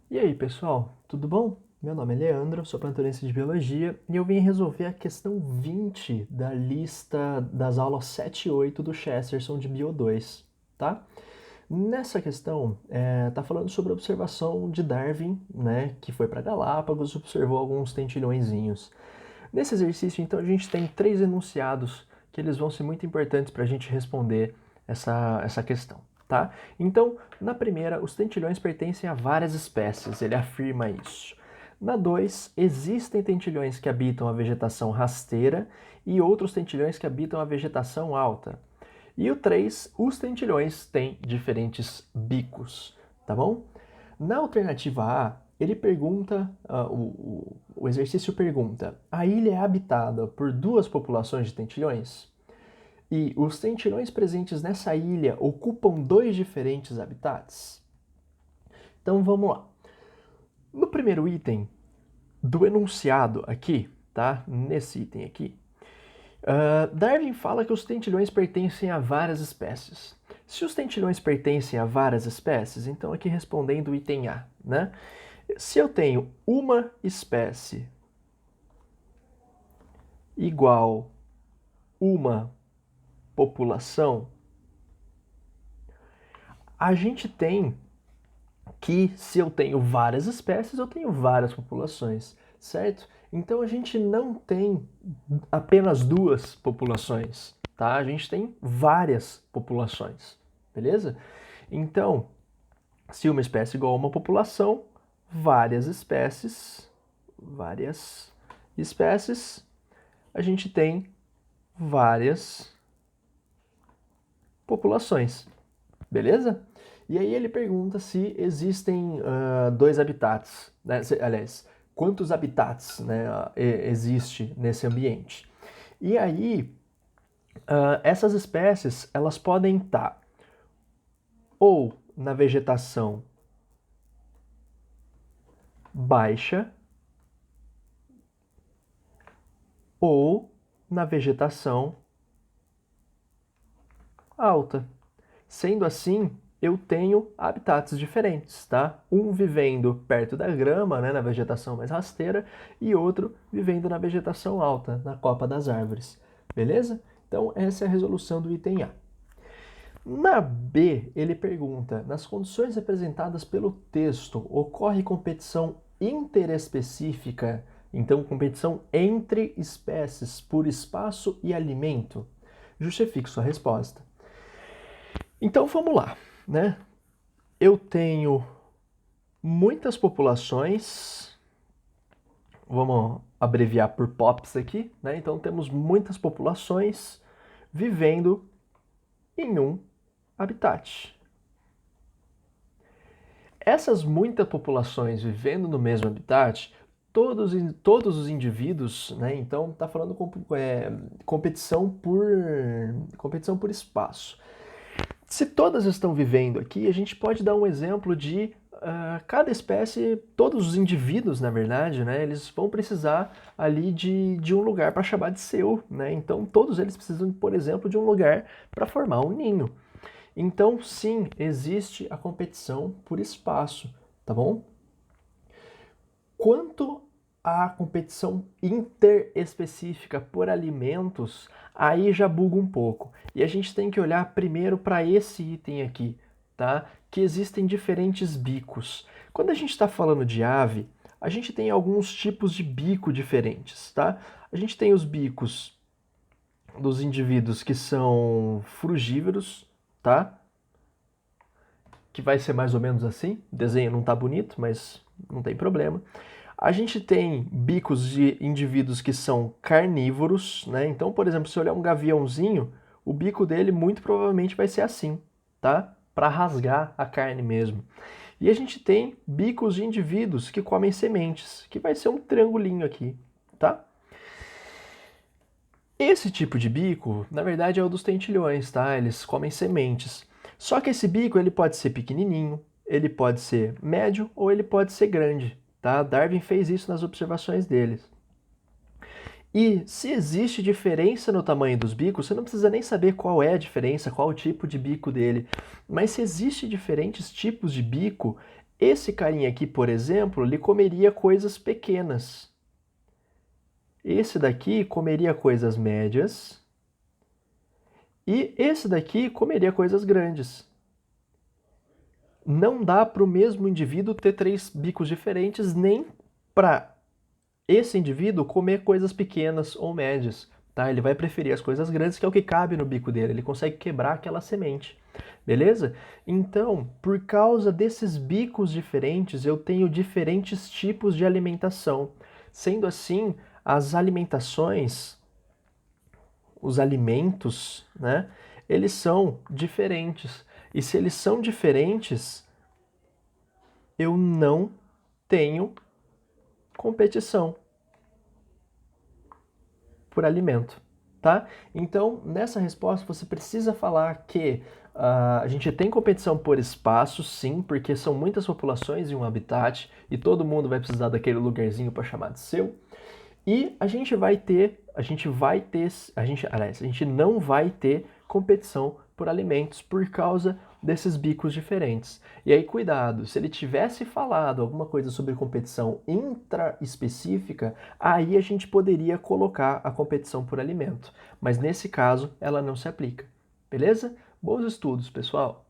E aí, pessoal, tudo bom? Meu nome é Leandro, sou plantonista de Biologia e eu vim resolver a questão 20 da lista das aulas 7 e 8 do Chesterton de Bio 2, tá? Nessa questão, tá falando sobre a observação de Darwin, né, que foi para Galápagos e observou alguns tentilhõezinhos. Nesse exercício, então, a gente tem três enunciados que eles vão ser muito importantes para a gente responder essa questão, tá? Então, na primeira, os tentilhões pertencem a várias espécies, ele afirma isso. Na 2, existem tentilhões que habitam a vegetação rasteira e outros tentilhões que habitam a vegetação alta. E o 3, os tentilhões têm diferentes bicos, tá bom? Na alternativa A, ele pergunta, o exercício pergunta: a ilha é habitada por duas populações de tentilhões? E os tentilhões presentes nessa ilha ocupam dois diferentes habitats? Então vamos lá. No primeiro item do enunciado aqui, tá? Nesse item aqui, Darwin fala que os tentilhões pertencem a várias espécies. Se os tentilhões pertencem a várias espécies, então aqui respondendo o item A, né? Se eu tenho uma espécie igual uma população, a gente tem que se eu tenho várias espécies, eu tenho várias populações, certo? Então a gente não tem apenas duas populações, tá? A gente tem várias populações, beleza? Então, se uma espécie é igual a uma população, várias espécies, a gente tem várias populações, beleza? E aí ele pergunta se existem dois habitats, né? Aliás, quantos habitats, né, existe nesse ambiente. E aí, essas espécies, elas podem estar ou na vegetação baixa ou na vegetação alta. Sendo assim, eu tenho habitats diferentes, tá? Um vivendo perto da grama, né, na vegetação mais rasteira, e outro vivendo na vegetação alta, na copa das árvores. Beleza? Então, essa é a resolução do item A. Na B, ele pergunta: nas condições representadas pelo texto, ocorre competição interespecífica, então competição entre espécies por espaço e alimento? Justifique sua resposta. Então vamos lá, né? Eu tenho muitas populações, vamos abreviar por POPs aqui, né? Então temos muitas populações vivendo em um habitat. Essas muitas populações vivendo no mesmo habitat, todos os indivíduos, né? Então está falando competição por espaço. Se todas estão vivendo aqui, a gente pode dar um exemplo de cada espécie, todos os indivíduos, na verdade, né, eles vão precisar ali de um lugar para chamar de seu, né? Então todos eles precisam, por exemplo, de um lugar para formar um ninho. Então, sim, existe a competição por espaço, tá bom? Quanto à competição interespecífica por alimentos, aí já buga um pouco. E a gente tem que olhar primeiro para esse item aqui, tá? Que existem diferentes bicos. Quando a gente está falando de ave, a gente tem alguns tipos de bico diferentes, tá? A gente tem os bicos dos indivíduos que são frugívoros, tá? Que vai ser mais ou menos assim. O desenho não tá bonito, mas não tem problema. A gente tem bicos de indivíduos que são carnívoros, né? Então, por exemplo, se olhar um gaviãozinho, o bico dele muito provavelmente vai ser assim, tá? Para rasgar a carne mesmo. E a gente tem bicos de indivíduos que comem sementes, que vai ser um triangulinho aqui, tá? Esse tipo de bico, na verdade, é o dos tentilhões, tá? Eles comem sementes. Só que esse bico ele pode ser pequenininho, ele pode ser médio ou ele pode ser grande, tá? Darwin fez isso nas observações deles. E se existe diferença no tamanho dos bicos, você não precisa nem saber qual é a diferença, qual o tipo de bico dele. Mas se existe diferentes tipos de bico, Esse carinha aqui, por exemplo, ele comeria coisas pequenas. Esse daqui comeria coisas médias. E esse daqui comeria coisas grandes. Não dá para o mesmo indivíduo ter 3 bicos diferentes, nem para esse indivíduo comer coisas pequenas ou médias. Tá? Ele vai preferir as coisas grandes, que é o que cabe no bico dele. Ele consegue quebrar aquela semente. Beleza? Então, por causa desses bicos diferentes, eu tenho diferentes tipos de alimentação. Sendo assim, as alimentações, os alimentos, né, eles são diferentes. E se eles são diferentes, eu não tenho competição por alimento, tá? Então, nessa resposta, você precisa falar que a gente tem competição por espaço, sim, porque são muitas populações em um habitat e todo mundo vai precisar daquele lugarzinho para chamar de seu. E a gente não vai ter competição por alimentos por causa desses bicos diferentes. E aí, cuidado, se ele tivesse falado alguma coisa sobre competição intraespecífica, aí a gente poderia colocar a competição por alimento. Mas nesse caso, ela não se aplica. Beleza? Bons estudos, pessoal!